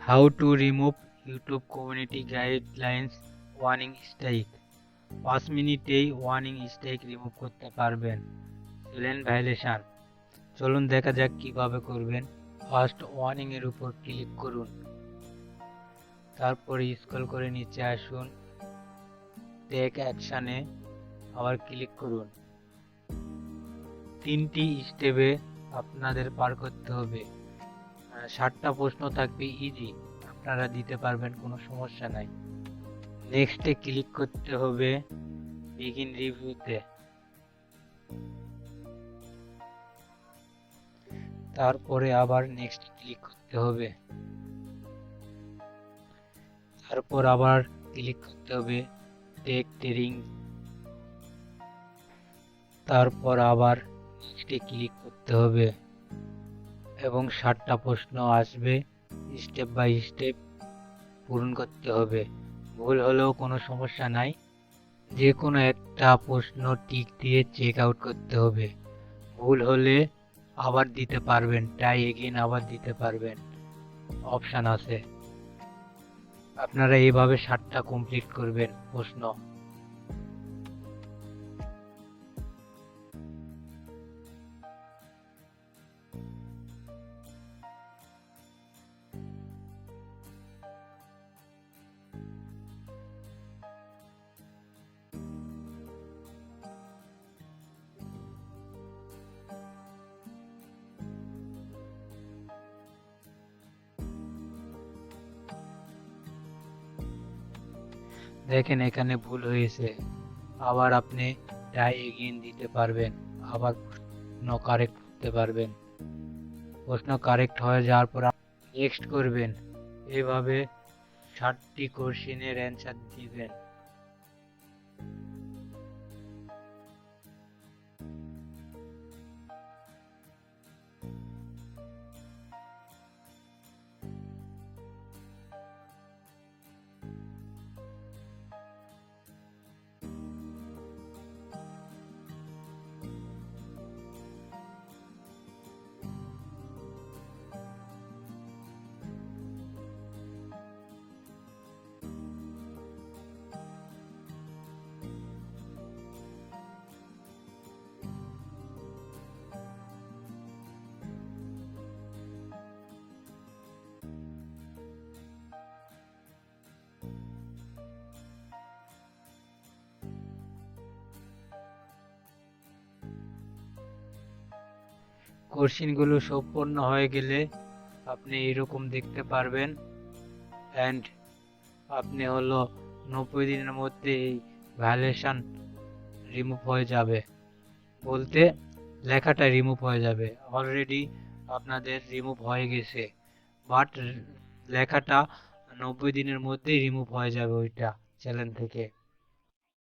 How to remove YouTube community guidelines warning strike. 5 মিনিটেই warning strike remove করতে পারবেন। Channel violation. চলুন দেখা যাক কিভাবে করবেন। ফার্স্ট ওয়ার্নিং এর উপর ক্লিক করুন, তারপরে স্ক্রল করে নিচে আসুন, টেক অ্যাকশনে আবার ক্লিক করুন। 3টি স্টেপে আপনাদের পার করতে হবে। 7টা প্রশ্ন থাকবে, ইজি, আপনারা দিতে পারবেন, কোনো সমস্যা নাই। নেক্সটে ক্লিক করতে হবে, বিগিন রিভিউতে। তারপরে আবার নেক্সট ক্লিক করতে হবে, তারপর আবার ক্লিক করতে হবে টেক ট্রেনিং, তারপর আবার নেক্সটে ক্লিক করতে হবে এবং 7টা প্রশ্ন আসবে, স্টেপ বাই স্টেপ পূরণ করতে হবে। ভুল হলেও কোনো সমস্যা নাই, যে কোনো একটা প্রশ্ন টিক দিয়ে চেক আউট করতে হবে। ভুল হলে আবার দিতে পারবেন, ট্রাই এগেইন আবার দিতে পারবেন, অপশান আছে। আপনারা এইভাবে 7টা কমপ্লিট করবেন প্রশ্ন। দেখেন এখানে ভুল হয়েছে, আবার আপনি ট্রাই এগেইন দিতে পারবেন, আবার প্রশ্ন কারেক্ট করতে পারবেন। প্রশ্ন কারেক্ট হয়ে যাওয়ার পর নেক্সট করবেন। এভাবে 7টি কোশ্চেনের অ্যান্সার দিবেন। কোশ্চেনগুলো সম্পূর্ণ হয়ে গেলে আপনি এরকম দেখতে পারবেন, অ্যান্ড আপনি 90 দিনের মধ্যে এই ভায়োলেশন রিমুভ হয়ে যাবে, বলতে লেখাটা রিমুভ হয়ে যাবে। অলরেডি আপনাদের রিমুভ হয়ে গেছে, বাট লেখাটা 90 দিনের মধ্যে রিমুভ হয়ে যাবে ওইটা চ্যানেল থেকে।